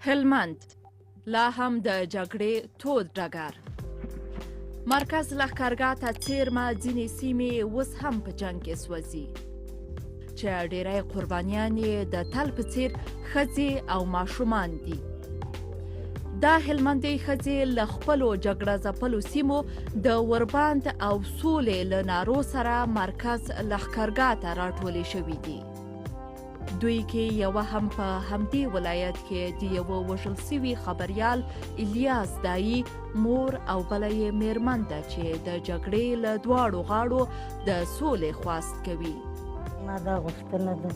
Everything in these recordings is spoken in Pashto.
هلمند لا هم د جګړې تود ډګر. مرکز لښکرګاه ته څیرمه ځینې سیمې اوس هم په جنګ کې سوځي چې ډیری قربانیان یې د تل په څیر ښځې او ماشومان دي. دا هلمندۍ ښځې له خپلو جګړه ځپلو سیمو د اوربند او سولې له نارو سره مرکز لښکرګاه ته راټولې شوي دي. دوی کې یوه هم په همدې ولایت کې د یوه وژل سوي خبریال الیاس دایي مور او بله یې میرمن ده چې د جګړې له دواړو غاړو د سولې خواست کوي. ما دا غوښتنه ده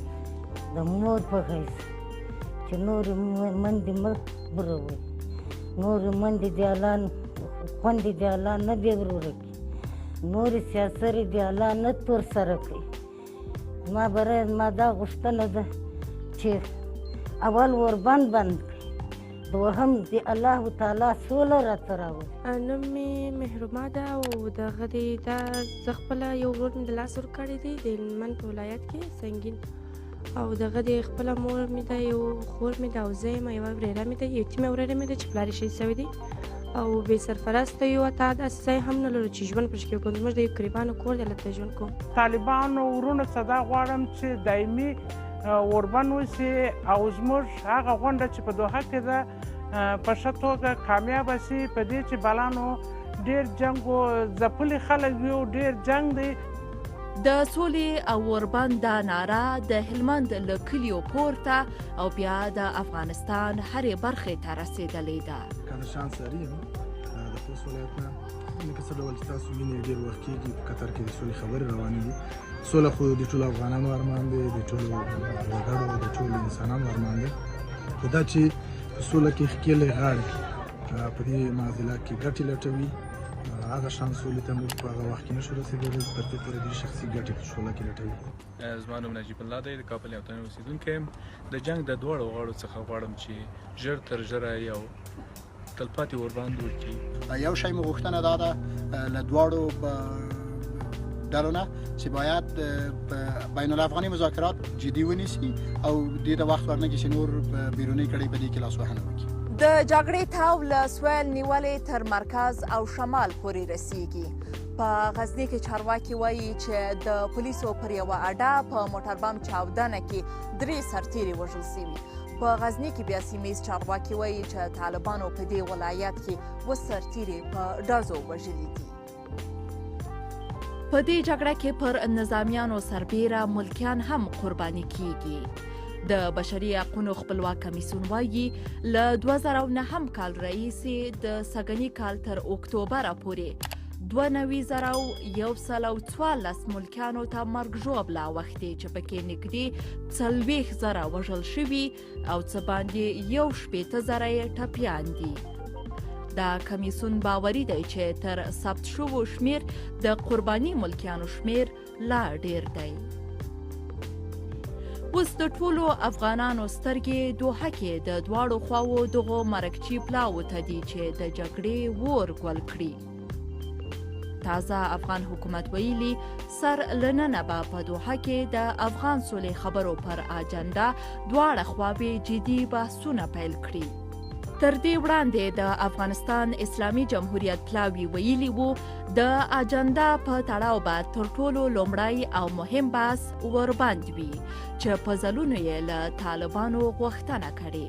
د مور په حیث چې نورې مندې مه بروئ، نورې مندې دې الله خوندې دې الله نه بې وروره کړي، نورې سیاسرې دې الله نه تور سره کړي. ما دا غوښتنه ده چې اول اوربند بند کړي، دوهم د الله تعالی سوله راته راوړي. نوم مې محرومه ده او دغه دی دا زه خپله یو ورور مې د لاس ورکړی دی د هلمند په ولایت کې سنګین، او دغه دی خپله مور مې ده، یو خور مې ده او زه یم، یوه ورېره مې ده، یتیمه ورېره مې ده چې پلار یې شهید شوی دی او بې سرپرسته یو. حتی داسې ځای هم نه لرو چې ژوند پرې کوو. زموږ د یو قریبانو کور دی، هلته ژوند کوو. طالبانو ورونو څخه دا غواړم چې دایمي اوربند وشي او زموږ هغه غونډه چې په دوحه کې ده په ښه توګه کامیابه شي. په دې چې بلانو ډېر جنګ و ځپلي خلک وي، ډېر جنګ دی. د سولې او اوربند دا ناره د هلمند له کلیو پورته او بیا د افغانستان هرې برخې ته رسېدلې ده. که د شان ساري یم د خوست ولایت نه، لکه څه ډول چې تاسو وینئ ډېر وخت کېږي په قطر کې د سولې خبرې روانې دي. سوله خو د ټولو افغانانو ارمان دی، د ټولو وګړو د ټولو انسانانو ارمان دی. خو دا چې په سوله کې ښکېلی غاړې په دې معضلات کې ګټې لټوي، هغه شان سولې ته موږ په هغه وخت کې نشو رسېدلی. تر دې پورې دوی شخصي ګټې په سوله کې لټوي. زما نوم نجیب الله دی، د کابل یو تن اوسېدونکی یم. د جنګ د دواړو غاړو څخه غواړم چې ژر تر ژره یو تلپاتې اوربند وکړي. یو شی مو غوښتنه دا ده له دواړو ډلو نه چې باید بین الافغاني مذاکرات جدي ونیسي او دې ته وخت ورنکړي چې نور بیروني کړۍ په دې کې لاسوهنه وکړي. د جګړې تاو له سویل نیولې تر مرکز او شمال پورې رسیږي. په غزني کې چارواکي وایي چې د پولیسو پر یوه اډه په موټر بم چاودنه کې 3 سرتیري وژل سوي. په غزني کې بیا سیمهیز چارواکي وایي چې طالبانو په دې ولایت کې 2 سرتیري په ډزو وژلي دي. په دې جګړه کې پر نظامیانو سربیره ملکیان هم قرباني کیږي. د بشري حقونو خپلواک کمیسیون وایي له 2009 کال راهیسې د سږني کال تر اکتوبره پورې 92,114 ملکیانو ته مرګ ژوبله اوښتې چې پکې نږدې 40,000 وژل شوي او څه باندې 60,000 یې ټپیان دي. دا کمیسیون باوري دی چې تر ثبت شوو شمیر د قرباني ملکیانو شمیر لا ډیر دی. اوس د ټولو افغانانو سترګې دوحه کې د دواړو خواوو دغو مرکچي پلاوو ته دي چې د جګړې اور ګل کړي. تازه افغان حکومت ویلي سر له ننه به په دوحه کې د افغان سولې خبرو پر اجنډا دواړه خواوې جدي بحثونه پیل کړي. تر دې وړاندې د افغانستان اسلامي جمهوریت پلاوي ویلي وو د اجنډا په تړاو به تر ټولو لومړی او مهم بحث اوربند وي چې په ځلونو یې له طالبانو غوښتنه کړې،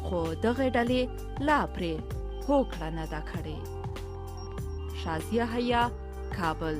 خو دغې ډلې لا پرې هوکړه نه ده کړې. شازیه حیا، کابل.